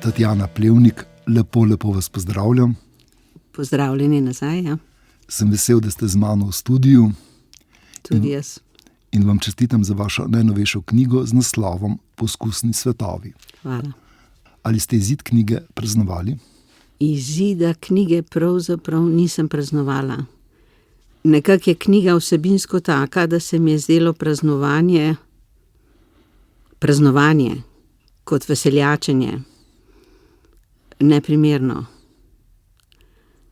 Tatjana Plevnik, lepo vas pozdravljam. Pozdravljeni nazaj, ja. Sem vesel, da ste z mano v studiu. Tudi jaz. In vam čestitam za vašo najnovejšo knjigo z naslovom Poskusni svetovi. Hvala. Ali ste izid knjige praznovali? Izida knjige pravzaprav nisem praznovala. Nekako je knjiga vsebinsko taka, da se mi je zdelo praznovanje kot veseljačenje neprimerno.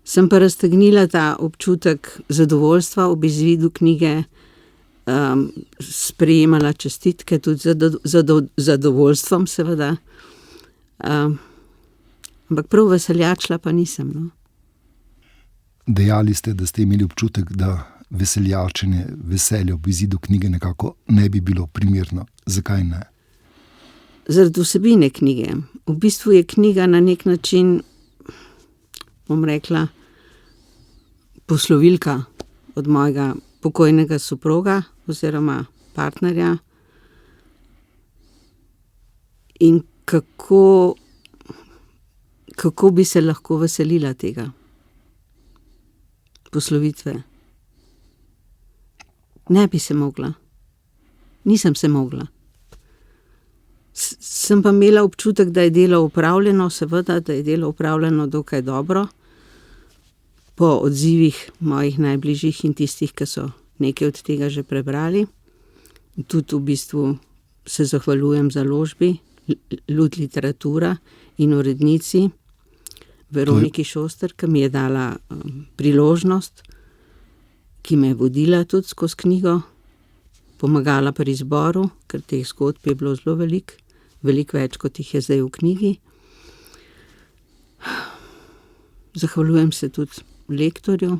Sem pa raztegnila ta občutek zadovoljstva ob izidu knjige, sprejemala čestitke tudi zadovoljstvom seveda, ampak prav veseljačila pa nisem, no. Dejali ste, da ste imeli občutek, da veseljačenje, veselje ob izidu knjige nekako ne bi bilo primerno. Zakaj ne? Zaradi vsebine knjige. V bistvu je knjiga na nek način, bom rekla, poslovilka od mojega pokojnega soproga oziroma partnerja. In kako bi se lahko veselila tega poslovitve. Ne bi se mogla. Nisem se mogla. Sem pa imela občutek, da je delo opravljeno, seveda, da je delo opravljeno dokaj dobro, po odzivih mojih najbližjih in tistih, ki so nekaj od tega že prebrali. Tudi v bistvu se zahvaljujem založbi Lud literatura in urednici Veroniki Šoster, ki mi je dala priložnost, ki me je vodila tudi skozi knjigo, pomagala pri izboru, ker teh zgodb je bilo zelo veliko več, kot jih je zdaj v knjigi. Zahvaljujem se tudi lektorju.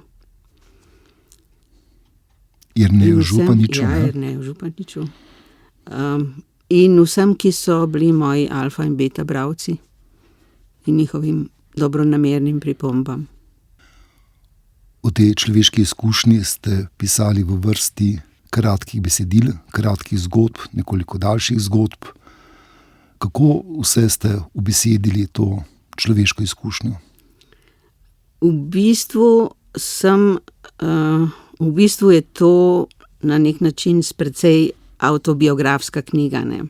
Jerneju Županiču. Ja, Jerneju Županiču. In vsem, ki so bili moji alfa in beta bralci in njihovim dobronamernim pripombam. V tej človeški izkušnji ste pisali v vrsti kratkih besedil, kratkih zgodb, nekoliko daljših zgodb. Kako vse ste ubesedili to človeško izkušnjo? V bistvu je to na nek način precej avtobiografska knjiga, ne.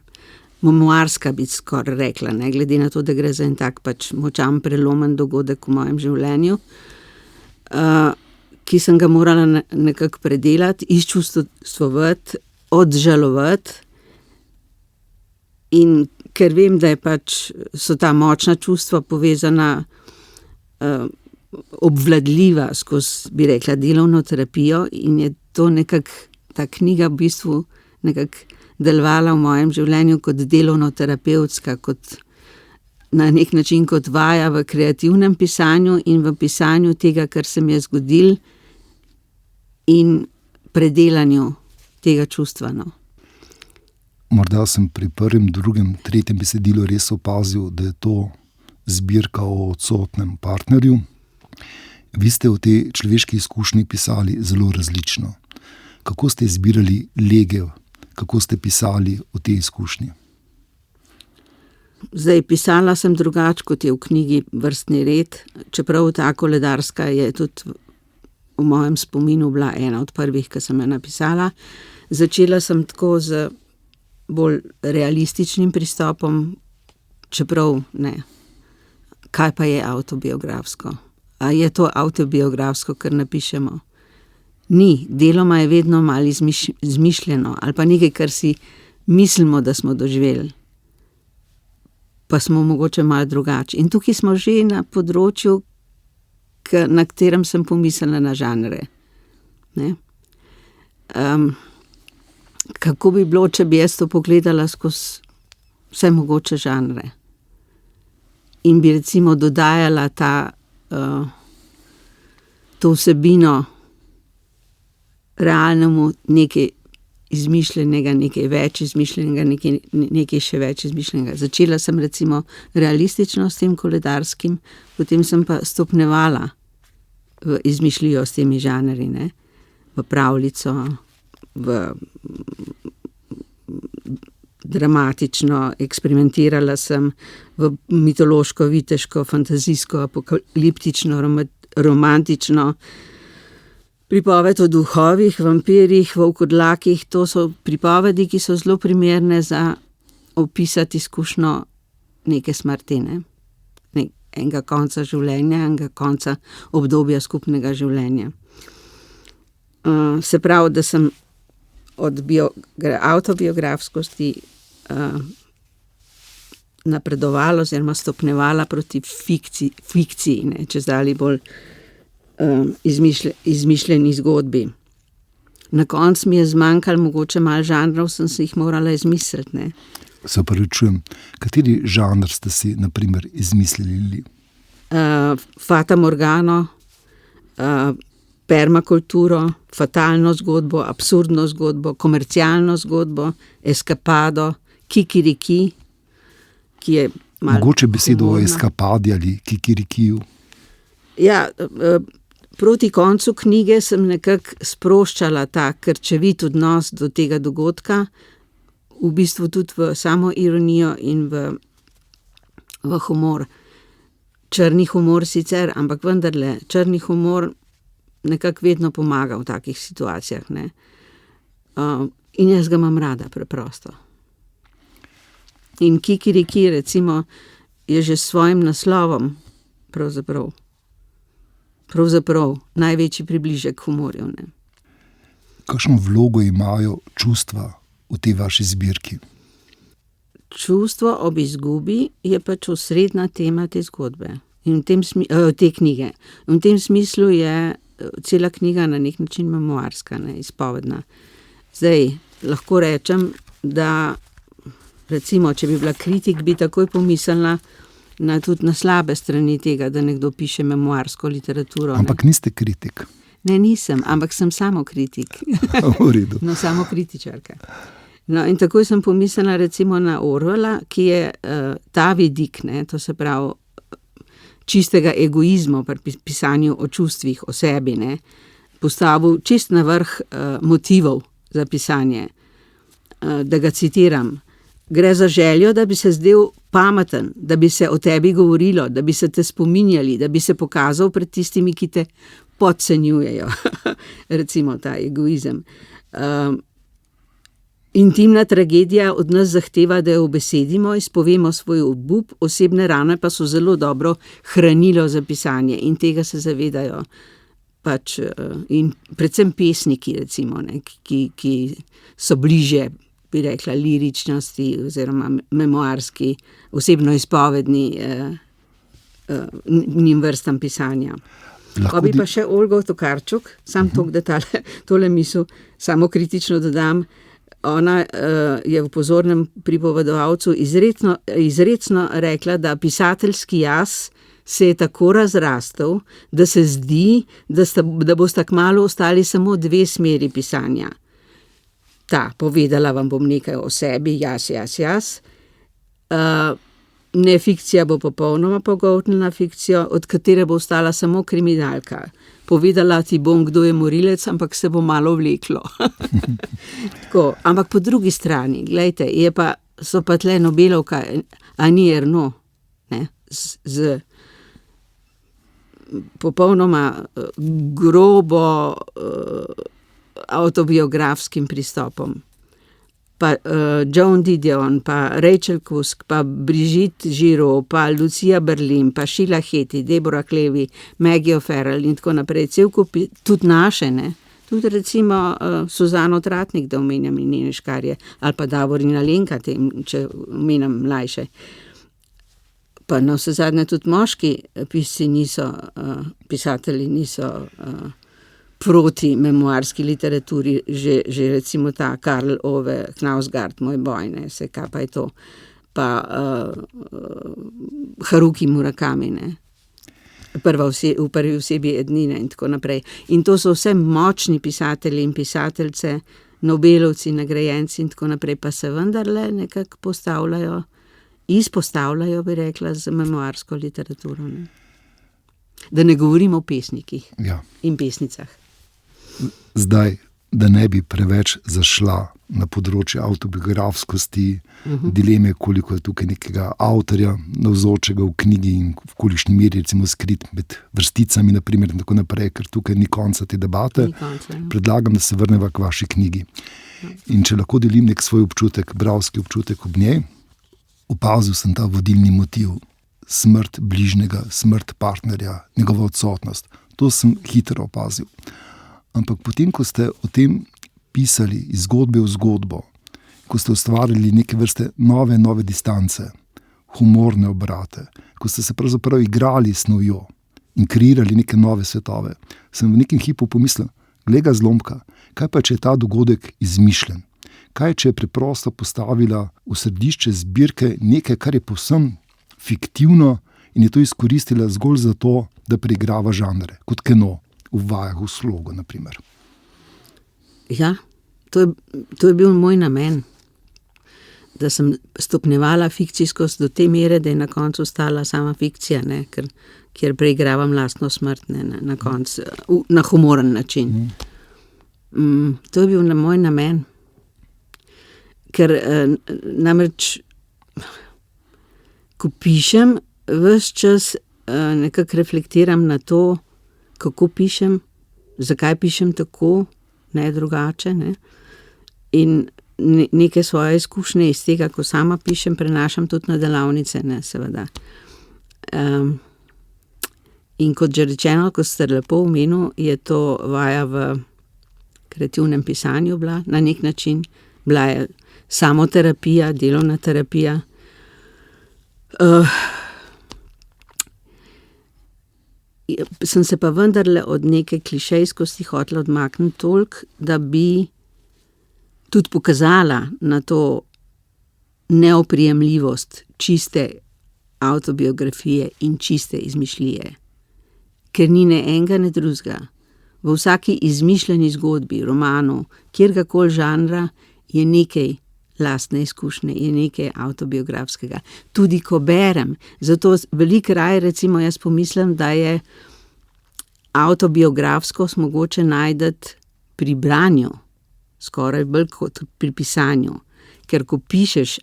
Memoarska bi skoraj rekla, ne, glede na to, da gre za en tak močan prelomen dogodek v mojem življenju, ki sem ga morala nekako predelati, izčustvovati, odžalovati. In ker vem, da so ta močna čustva povezana, obvladljiva skozi, bi rekla, delovno terapijo, in je to nekako, ta knjiga v bistvu nekako delovala v mojem življenju kot delovno-terapevtska, kot na nek način kot vaja v kreativnem pisanju in v pisanju tega, kar se mi je zgodilo, in predelanju tega čustva, no. Morda sem pri prvem, drugem, tretjem besedilu res opazil, da je to zbirka o odsotnem partnerju. Vi ste v tej človeški izkušnji pisali zelo različno. Kako ste izbirali lege, kako ste pisali o tej izkušnji? Zdaj, pisala sem drugače, kot je v knjigi vrstni red, čeprav ta koledarska je tudi v mojem spominu bila ena od prvih, ki sem jo napisala. Začela sem tako z bolj realističnim pristopom, čeprav ne. Kaj pa je avtobiografsko? A je to avtobiografsko, kar napišemo? Ni. Deloma je vedno malo izmišljeno, ali pa nekaj, kar si mislimo, da smo doživeli. Pa smo mogoče malo drugače. In tukaj smo že na področju, na katerem sem pomislila na žanre. Ne? Kako bi bilo, če bi jaz to pogledala skozi vse mogoče žanre? In bi recimo dodajala to vsebino realnemu nekaj izmišljenega, nekaj več izmišljenega, nekaj še več izmišljenega. Začela sem recimo realistično s tem koledarskim, potem sem pa stopnjevala v izmišljijo s temi žanri, ne? V pravljico, v dramatično, eksperimentirala sem v mitološko, viteško, fantazijsko, apokaliptično, romantično. Pripoved o duhovih, vampirjih, volkodlakih, to so pripovedi, ki so zelo primerne za opisati izkušnjo neke smrti, ne? Enega konca življenja, enega konca obdobja skupnega življenja. Se pravi, da sem od avtobiografskosti napredovala oziroma stopnjevala proti fikciji, ne, čezdalje bolj izmišljeni zgodbi. Na koncu mi je zmanjkalo mogoče malo žanrov, sem si jih morala izmisliti, ne. Se opravičujem, kateri žanr ste si, na primer, izmislili? Fata Morgano, permakulturo, fatalno zgodbo, absurdno zgodbo, komercialno zgodbo, eskapado, kikiriki, ki je malo... Mogoče besedo o eskapadi ali kikirikiju? Ja, proti koncu knjige sem nekako sproščala ta krčevit odnos do tega dogodka, v bistvu tudi v samo ironijo in v humor. Črni humor sicer, ampak vendarle, črni humor nekako vedno pomaga v takih situacijah, ne. In jaz ga imam rada, preprosto. In kikiriki, recimo, je že s svojim naslovom pravzaprav največji približek humorju, ne. Kakšno vlogo imajo čustva v tej vaši zbirki? Čustvo ob izgubi je pač osrednja tema te zgodbe. In v tem te knjige. In v tem smislu je cela knjiga na nek način memoarska, ne, izpovedna. Zdaj, lahko rečem, da recimo, če bi bila kritik, bi takoj pomislila tudi na slabe strani tega, da nekdo piše memoarsko literaturo. Ampak niste kritik. Ne, nisem, ampak sem samokritik. V redu. No, samokritičarka. No, in takoj sem pomislila recimo na Orwella, ki je ta vidik, ne, to se pravi čistega egoizma pri pisanju o čustvih, o sebi, ne, postavil čist na vrh motivov za pisanje. Da ga citiram: "Gre za željo, da bi se zdel pameten, da bi se o tebi govorilo, da bi se te spominjali, da bi se pokazal pred tistimi, ki te podcenjujejo." Recimo ta egoizem. Intimna tragedija od nas zahteva, da jo ubesedimo, izpovemo svoj obup, osebne rane pa so zelo dobro hranilo za pisanje in tega se zavedajo pač in predvsem pesniki, recimo, ne, ki so bliže, bi rekla, liričnosti oziroma memoarski, osebno izpovedni njim vrstam pisanja. Pa bi pa še Olgo Tokarčuk, sam toliko, da tole misel samo kritično dodam. Ona je v Pozornem pripovedovalcu izrecno rekla, da pisateljski jaz se je tako razrastel, da se zdi, da bosta kmalu ostali samo dve smeri pisanja. Povedala vam bom nekaj o sebi, jaz. Ne, fikcija bo popolnoma pogoltnila fikcijo, od katere bo ostala samo kriminalka. Povedala ti bom, kdo je morilec, ampak se bo malo vleklo. Tako, ampak po drugi strani, glejte, so pa tle Nobelovka Annie Ernaux, ne, z popolnoma grobo avtobiografskim pristopom. Pa Joan Didion, pa Rachel Cusk, pa Brigitte Giraud, pa Lucia Berlin, pa Sheila Heti, Deborah Levy, Maggie O'Farrell in tako naprej. Cel kup, tudi naše, ne. Tudi recimo Suzano Tratnik, da omenjam in njene škarje, ali pa Davorina Lenka, če omenjam mlajše. Pa na vse zadnje tudi moški pisatelji niso proti memoarski literaturi, že recimo ta Karl Ove Knausgaard, Moj boj, ne, se kaj pa je to, pa Haruki Murakami, ne, v prvi osebi ednine in tako naprej. In to so vse močni pisatelji in pisateljce, Nobelovci, nagrajenci in tako naprej, pa se vendarle nekako izpostavljajo, bi rekla, z memoarsko literaturo, ne. Da ne govorimo o pesnikih in pesnicah. Zdaj, da ne bi preveč zašla na področju avtobiografskosti, dileme, koliko je tukaj nekega avtorja navzočega v knjigi in v kolikšni meri recimo skrit med vrsticami, naprimer, in tako naprej, ker tukaj ni konca te debate. Predlagam, da se vrneva k vaši knjigi. In če lahko delim nek svoj občutek, bralski občutek ob njej, opazil sem ta vodilni motiv. Smrt bližnjega, smrt partnerja, njegova odsotnost. To sem hitro opazil. Ampak potem, ko ste o tem pisali iz zgodbe v zgodbo, ko ste ustvarili neke vrste nove distance, humorne obrate, ko ste se pravzaprav igrali s snovjo in kreirali neke nove svetove, sem v nekem hipu pomislil, glej ga zlomka, kaj pa, če je ta dogodek izmišljen? Kaj, če je preprosto postavila v središče zbirke nekaj, kar je povsem fiktivno in je to izkoristila zgolj zato, da preigrava žanre, kot kino v vajah v slogu, naprimer. Ja, to je bil moj namen, da sem stopnjevala fikcijskost do te mere, da je na koncu ostala sama fikcija, ne, kjer preigravam lastno smrt, ne, na koncu, na humoren način. To je bil moj namen. Ker namreč, ko pišem, ves čas nekako reflektiram na to, kako pišem, zakaj pišem tako, ne drugače, ne. In neke svoje izkušnje iz tega, ko sama pišem, prenašam tudi na delavnice, ne, seveda. In kot že rečeno, ko ste lepo omenil, je to vaja v kreativnem pisanju bila, na nek način, bila je samoterapija, delovna terapija. Sem se pa vendarle od neke klišejskosti hotela odmakniti toliko, da bi tudi pokazala na to neoprijemljivost čiste avtobiografije in čiste izmišljije. Ker ni ne enega, ne drugega. V vsaki izmišljeni zgodbi, romanu, kjerkoli žanra, je nekaj lastne izkušnje, je nekaj avtobiografskega. Tudi ko berem, zato veliko raje recimo jaz pomislim, da je avtobiografskost mogoče najti pri branju, skoraj bolj kot pri pisanju. Ker ko pišeš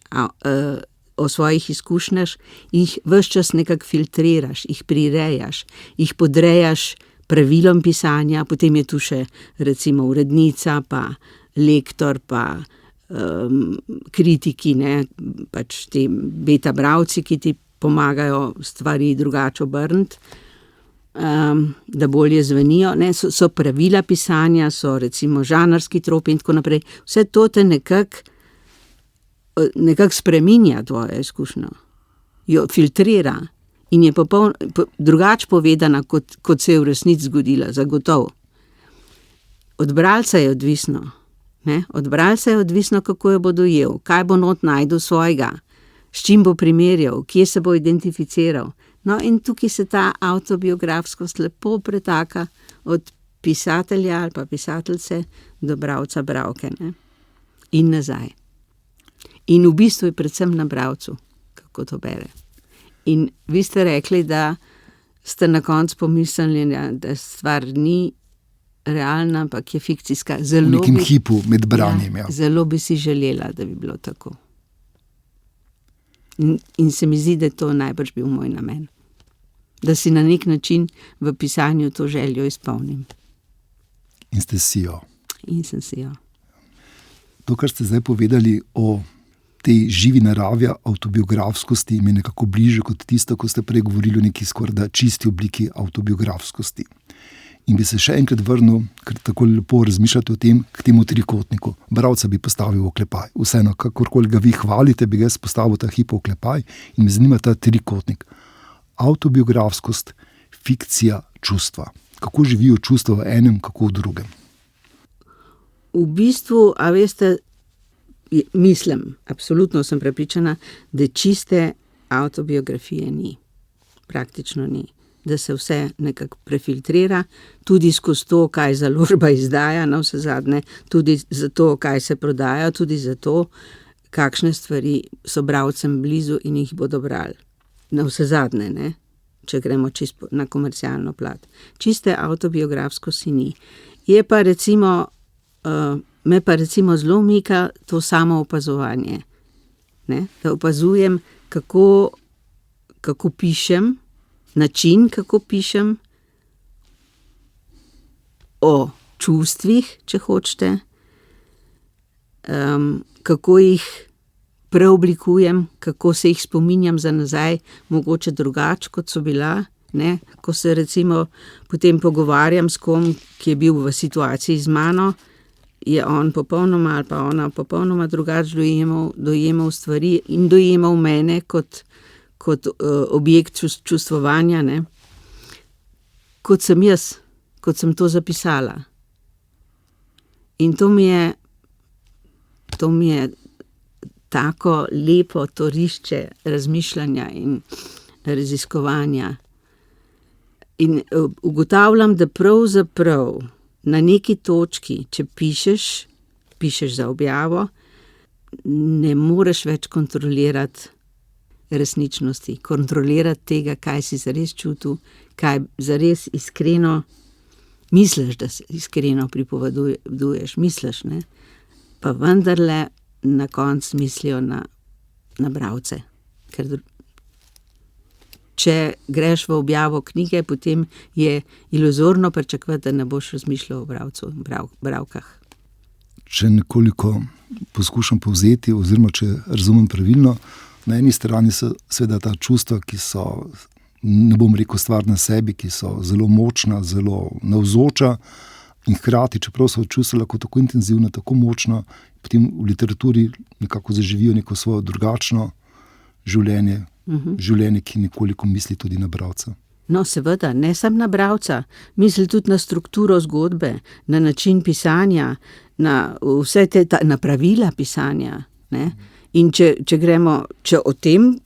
o svojih izkušnjah, jih ves čas nekako filtriraš, jih prirejaš, jih podrejaš pravilom pisanja, potem je tu še recimo urednica, pa lektor, pa kritiki, ne, pač ti beta bralci, ki ti pomagajo stvari drugače obrniti, da bolje zvenijo, ne, so pravila pisanja, so recimo žanrski tropi in tako naprej. Vse to te nekako spreminja tvojo izkušnjo, jo filtrira in je drugače povedana, kot se je v resnici zgodila, zagotovo. Od bralca je odvisno. Ne? Od bralca je odvisno, kako jo bo dojel, kaj bo not najdel svojega, s čim bo primerjal, kje se bo identificiral. No, in tukaj se ta avtobiografskost lepo pretaka od pisatelja ali pa pisateljce do bralca, bralke, ne? In nazaj. In v bistvu je predvsem na bralcu, kako to bere. In vi ste rekli, da ste na koncu pomislili, da stvar ni realna, ampak je fikcijska. V nekem hipu med branjem. Ja. Zelo bi si želela, da bi bilo tako. In se mi zdi, da je to najbrž bil moj namen. Da si na nek način v pisanju to željo izpolnim. In ste si jo. In sem si jo. To, kar ste zdaj povedali o tej živi naravi avtobiografskosti, mi je nekako bliže kot tisto, ko ste prej govorili o neki skoraj čisti obliki avtobiografskosti. In bi se še enkrat vrnil, ker tako lepo razmišljate o tem, k temu trikotniku. Bralca bi postavil v oklepaj. Vseeno, kakorkoli ga vi hvalite, bi ga jaz postavil ta hip v oklepaj in me zanima ta trikotnik. Avtobiografskost, fikcija, čustva. Kako živijo čustva v enem, kako v drugem? V bistvu, a veste, mislim, absolutno sem prepričana, da čiste avtobiografije ni. Praktično ni. Da se vse nekako prefiltrira, tudi skozi to, kaj založba izdaja, na vse zadnje, tudi za to, kaj se prodaja, tudi za to, kakšne stvari so bralcem blizu in jih bodo brali. Na vse zadnje, ne? Če gremo čisto na komercialno plat. Čiste avtobiografsko si ni. Je pa recimo me pa recimo zelo mika to samo opazovanje. Ne? Da opazujem, kako pišem, način, kako pišem, o čustvih, če hočete, kako jih preoblikujem, kako se jih spominjam za nazaj, mogoče drugače, kot so bila. Ne? Ko se recimo potem pogovarjam s kom, ki je bil v situaciji z mano, je on popolnoma ali pa ona popolnoma drugače dojemal stvari in dojemal mene kot objekt čustvovanja, ne? Kot sem jaz, kot sem to zapisala. In to mi je tako lepo torišče razmišljanja in raziskovanja. In ugotavljam, da pravzaprav na neki točki, če pišeš za objavo, ne moreš več kontrolirati resničnosti, kontrolirati tega, kaj si zares čutil, kaj zares iskreno misliš, da si iskreno pripoveduješ, misliš, ne? Pa vendarle na koncu mislijo na bralce. Ker če greš v objavo knjige, potem je iluzorno pričakovati, da ne boš razmišljal o bralcu, bralkah. Če nekoliko poskušam povzeti, oziroma če razumem pravilno, na eni strani so seveda ta čustva, ki so, ne bom rekel stvar na sebi, ki so zelo močna, zelo navzoča in hkrati, čeprav so čustva lahko tako intenzivna, tako močna, potem v literaturi nekako zaživijo neko svoje drugačno življenje, življenje, ki nekoliko misli tudi na bralca. No, seveda, ne samo na bralca, misli tudi na strukturo zgodbe, na način pisanja, na vse na pravila pisanja, ne? In če o tem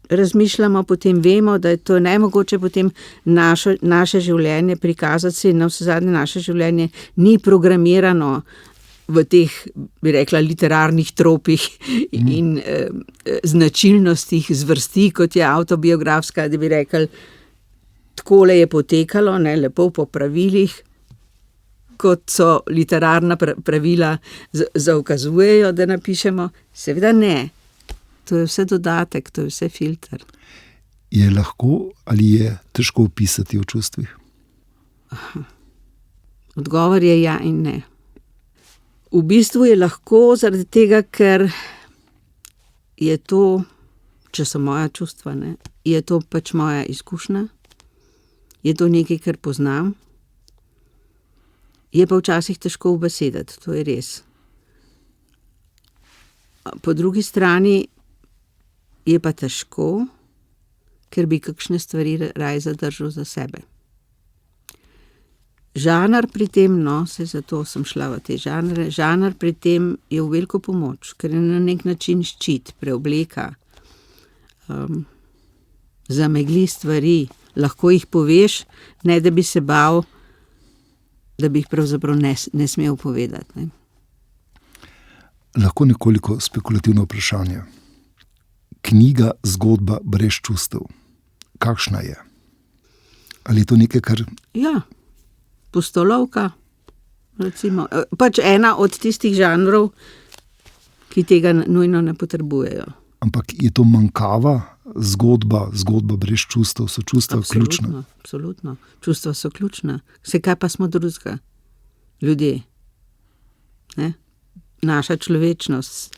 razmišljamo, potem vemo, da je to nemogoče potem naše življenje prikazati, se navsezadnje naše življenje ni programirano v teh, bi rekla, literarnih tropih in značilnostih zvrsti, kot je avtobiografska, da bi rekli, takole je potekalo, ne, lepo po pravilih, kot so literarna pravila zaukazujejo, da napišemo. Seveda ne. To je vse dodatek, to je vse filter. Je lahko ali je težko opisati o čustvih? Odgovor je ja in ne. V bistvu je lahko zaradi tega, ker je to, če so moja čustva, ne, je to pač moja izkušnja, je to nekaj, kar poznam, je pa včasih težko ubesediti, to je res. Po drugi strani je pa težko, ker bi kakšne stvari raje zadržal za sebe. Žanr pri tem, saj zato sem šla v te žanre, žanr pri tem je v veliko pomoč, ker je na nek način ščit, preobleka, zamegli stvari, lahko jih poveš, ne da bi se bal, da bi jih pravzaprav ne smel povedati. Ne? Lahko nekoliko spekulativno vprašanje. Knjiga, zgodba brez čustev. Kakšna je? Ali je to nekaj, kar... Ja, pustolovka, recimo. Pač ena od tistih žanrov, ki tega nujno ne potrebujejo. Ampak je to manjkava zgodba brez čustev, so čustva ključna? Absolutno. Čustva so ključna. Vse kaj pa smo drugega? Ljudje. Ne? Naša človečnost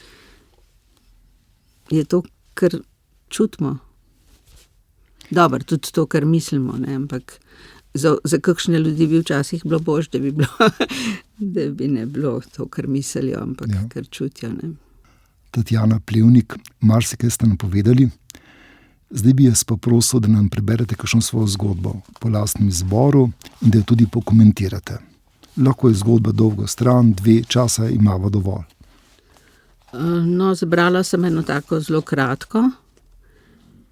je to, kar čutimo. Dobro, tudi to, kar mislimo, ne? Ampak za kakšne ljudi bi včasih bilo bož, da bi ne bilo to, kar mislijo, ampak ja, kar čutijo. Ne? Tatjana Plevnik, marsikaj ste nam povedali. Zdaj bi jaz pa prosil, da nam preberete kakšno svojo zgodbo po lastnem izboru in da jo tudi pokomentirate. Lahko je zgodba dolga stran, 2 časa imava dovolj. No, zbrala sem eno tako zelo kratko.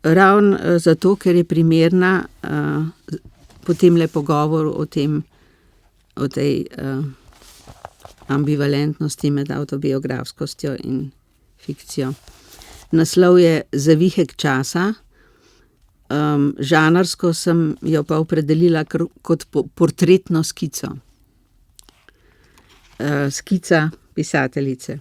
Ravno zato, ker je primerna potem le pogovor o tej ambivalentnosti med avtobiografskostjo in fikcijo. Naslov je Zavihek časa. Žanrsko sem jo pa opredelila kot portretno skico. skica pisateljice.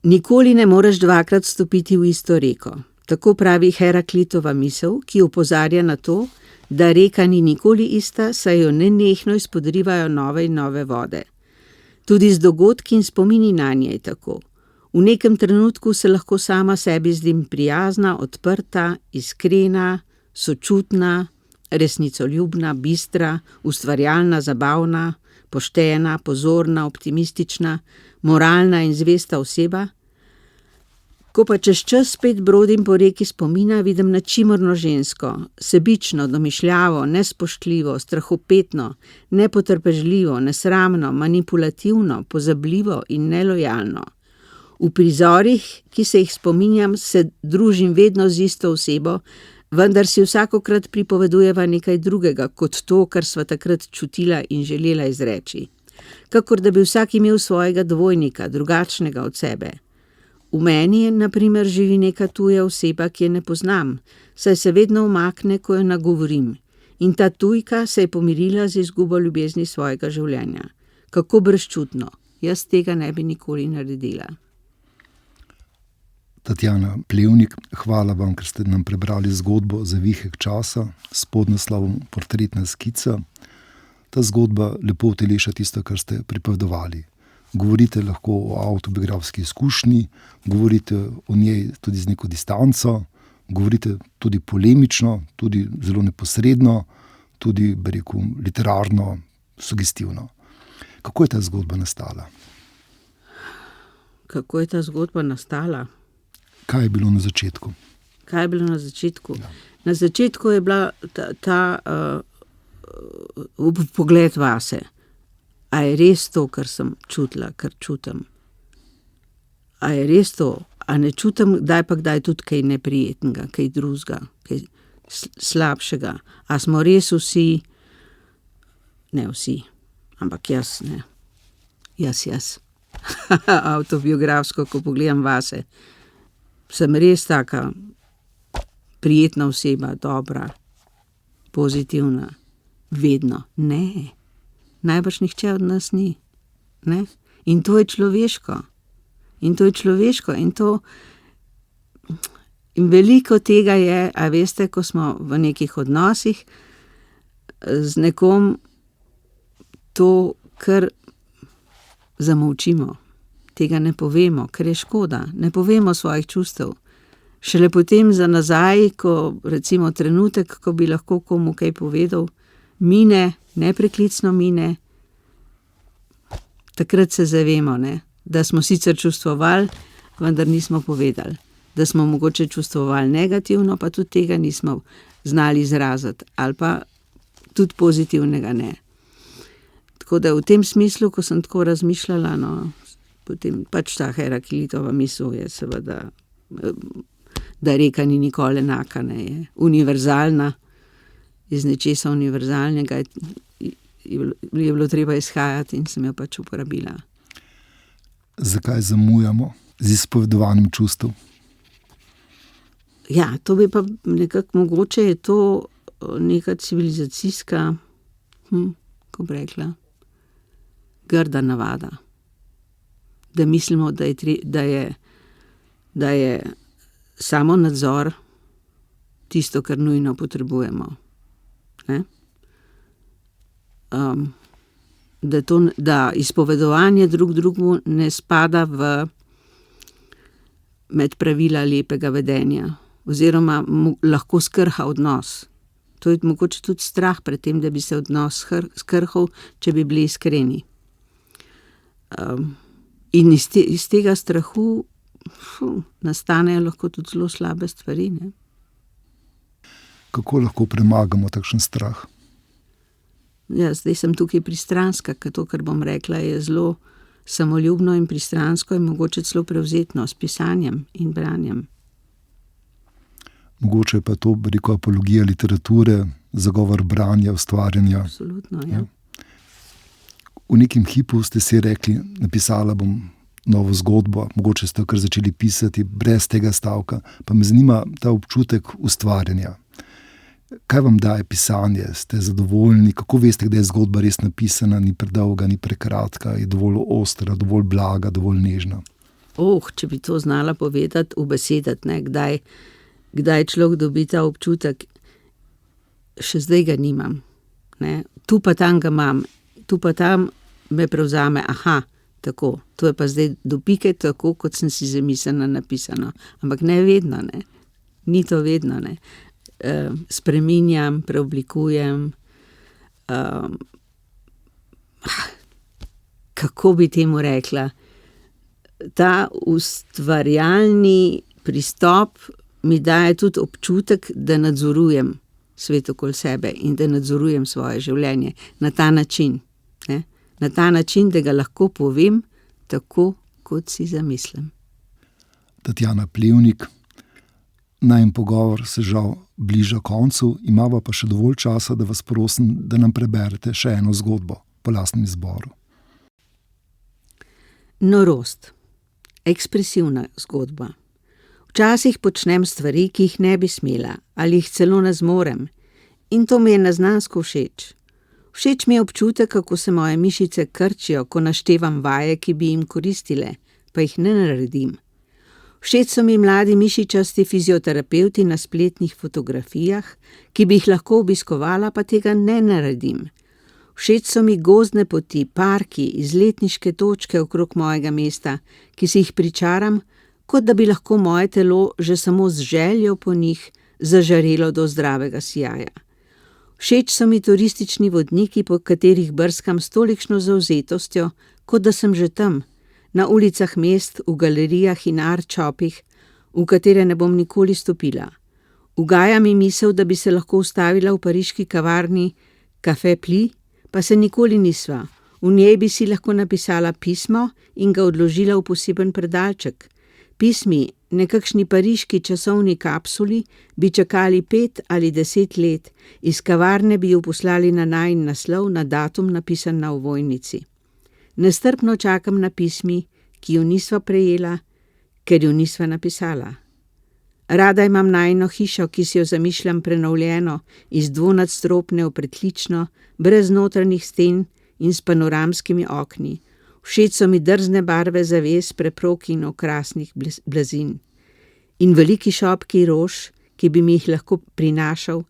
Nikoli ne moreš dvakrat stopiti v isto reko. Tako pravi Heraklitova misel, ki opozarja na to, da reka ni nikoli ista, saj jo nenehno izpodrivajo nove in nove vode. Tudi z dogodki in spomini nanje je tako. V nekem trenutku se lahko sama sebi zdim prijazna, odprta, iskrena, sočutna, resnicoljubna, bistra, ustvarjalna, zabavna, poštena, pozorna, optimistična, moralna in zvesta oseba. Ko pa čez čas spet brodim po reki spomina, vidim načimrno žensko, sebično, domišljavo, nespoštljivo, strahopetno, nepotrpežljivo, nesramno, manipulativno, pozabljivo in nelojalno. V prizorih, ki se jih spominjam, se družim vedno z isto osebo, vendar si vsakokrat pripovedujeva nekaj drugega, kot to, kar sva takrat čutila in želela izreči. Kakor da bi vsak imel svojega dvojnika, drugačnega od sebe. V meni, na primer, živi neka tuja oseba, ki je ne poznam, saj se vedno umakne, ko jo nagovorim. In ta tujka se je pomirila z izgubo ljubezni svojega življenja. Kako brezčutno. Jaz tega ne bi nikoli naredila. Tatjana Plevnik, hvala vam, ker ste nam prebrali zgodbo Zavihek časa s podnaslovom Portretna skica. Ta zgodba lepo uteleša tisto, kar ste pripovedovali. Govorite lahko o avtobiografski izkušnji, govorite o njej tudi z neko distanco, govorite tudi polemično, tudi zelo neposredno, tudi, bi rekel, literarno, sugestivno. Kako je ta zgodba nastala? Kako je ta zgodba nastala? Kaj je bilo na začetku? Kaj je bilo na začetku? Ja. Na začetku je bila ta pogled vase. A je res to, kar sem čutila, kar čutim? A je res to? A ne čutim kdaj tudi kaj neprijetnega, kaj drugega, kaj slabšega? A smo res vsi, ne vsi, ampak jaz ne. Jaz. Avtobiografsko, ko pogledam vase, sem res taka prijetna oseba, dobra, pozitivna, vedno. Ne. Najbrž nihče od nas ni. Ne? In to je človeško. In veliko tega je, a veste, ko smo v nekih odnosih z nekom, to kar zamolčimo. Tega ne povemo, ker je škoda. Ne povemo svojih čustev. Šele potem za nazaj, ko recimo trenutek, ko bi lahko komu kaj povedal, mine, nepreklicno mine, takrat se zavemo, ne? Da smo sicer čustvovali, vendar nismo povedali. Da smo mogoče čustvovali negativno, pa tudi tega nismo znali izraziti. Ali pa tudi pozitivnega ne. Tako da v tem smislu, ko sem tako razmišljala, potem pač ta Heraklitova misel je seveda, da reka ni nikoli enaka, ne, je univerzalna. Iz nečesa univerzalnega je bilo treba izhajati in sem jo pač uporabila. Zakaj zamujamo z izpovedovanjem čustev? Ja, to bi pa nekako mogoče je to neka civilizacijska, kako bi rekla, grda navada. Da mislimo, da je samo nadzor tisto, kar nujno potrebujemo. Ne? Da izpovedovanje drugemu ne spada med pravila lepega vedenja oziroma lahko skrha odnos. To je mogoče tudi strah pred tem, da bi se odnos skrhal, če bi bili iskreni. In iz tega strahu nastanejo lahko tudi zelo slabe stvari. Ne? Kako lahko premagamo takšen strah? Ja, zdaj sem tukaj pristranska, ker to, kar bom rekla, je zelo samoljubno in pristransko in mogoče celo prevzetno s pisanjem in branjem. Mogoče pa to, bi rekel, apologija literature, zagovor branja, ustvarjanja. Absolutno, ja. V nekem hipu ste si rekli, napisala bom novo zgodbo, mogoče ste kar začeli pisati brez tega stavka, pa me zanima ta občutek ustvarjanja. Kaj vam daje pisanje? Ste zadovoljni? Kako veste, kdaj je zgodba res napisana, ni predolga, ni prekratka, je dovolj ostra, dovolj blaga, dovolj nežna? Če bi to znala povedati, ubesediti, ne, kdaj človek dobi ta občutek, še zdaj ga nimam. Ne. Tu pa tam ga imam, tu pa tam me prevzame, tako, to je pa zdaj do pike tako, kot sem si zamislila napisano. Ampak ne vedno, ne. Ni to vedno, ne. Spreminjam, preoblikujem, kako bi temu rekla, ta ustvarjalni pristop mi daje tudi občutek, da nadzorujem svet okoli sebe in da nadzorujem svoje življenje na ta način, ne. Na ta način, da ga lahko povem tako, kot si zamislim. Tatjana Plevnik, najin pogovor se žal bliža koncu, imava pa še dovolj časa, da vas prosim, da nam preberete še eno zgodbo po lastnem izboru. Norost. Ekspresivna zgodba. Včasih počnem stvari, ki jih ne bi smela, ali jih celo ne zmorem. In to mi je neznansko všeč. Všeč mi je občutek, kako se moje mišice krčijo, ko naštevam vaje, ki bi jim koristile, pa jih ne naredim. Všeč so mi mladi mišičasti fizioterapevti na spletnih fotografijah, ki bi jih lahko obiskovala, pa tega ne naredim. Všeč so mi gozdne poti, parki, izletniške točke okrog mojega mesta, ki si jih pričaram, kot da bi lahko moje telo že samo z željo po njih zažarelo do zdravega sijaja. Všeč so mi turistični vodniki, po katerih brskam s tolikšno zavzetostjo, kot da sem že tam, na ulicah mest, v galerijah in art-shopih, v katere ne bom nikoli stopila. Ugaja mi misel, da bi se lahko ustavila v pariški kavarni Café Pli, pa se nikoli nisva. V njej bi si lahko napisala pismo in ga odložila v poseben predalček. Pismi, nekakšni pariški časovni kapsuli, bi čakali 5 ali 10 let, iz kavarne bi jo poslali na najin naslov, na datum napisan na ovojnici. Nestrpno čakam na pismi, ki jo nisva prejela, ker jo nisva napisala. Rada imam najino hišo, ki si jo zamišljam prenovljeno, iz dvonadstropne v pritlično, brez notranjih sten in s panoramskimi okni. Všeč so mi drzne barve zaves, preprog in okrasnih blazin. In veliki šopki rož, ki bi mi jih lahko prinašal,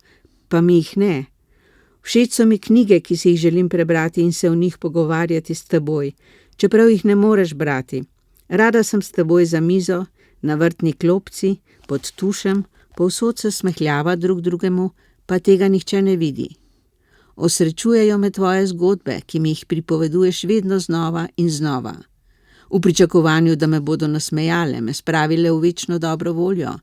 pa mi jih ne. Všeč so mi knjige, ki si jih želim prebrati in se o njih pogovarjati s teboj, čeprav jih ne moreš brati. Rada sem s teboj za mizo, na vrtni klopci, pod tušem, povsod se smehljava drug drugemu, pa tega nihče ne vidi. Osrečujejo me tvoje zgodbe, ki mi jih pripoveduješ vedno znova in znova. V pričakovanju, da me bodo nasmejale, me spravile v večno dobro voljo.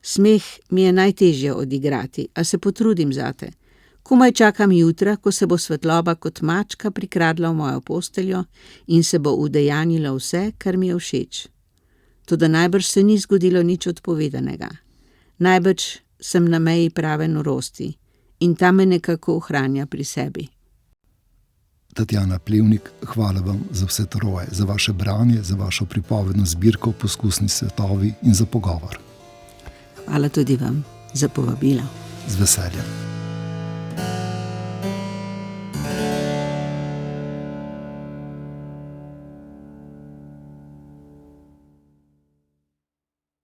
Smeh mi je najtežje odigrati, a se potrudim zate. Komaj čakam jutra, ko se bo svetloba kot mačka prikradla v mojo posteljo in se bo udejanjilo vse, kar mi je všeč. Toda najbrž se ni zgodilo nič odpovedanega. Najbrž sem na meji prave norosti in ta me nekako ohranja pri sebi. Tatjana Plevnik, hvala vam za vse troje, za vaše branje, za vašo pripovedno zbirko Poskusni svetovi in za pogovor. Hvala tudi vam za povabilo. Z veseljem.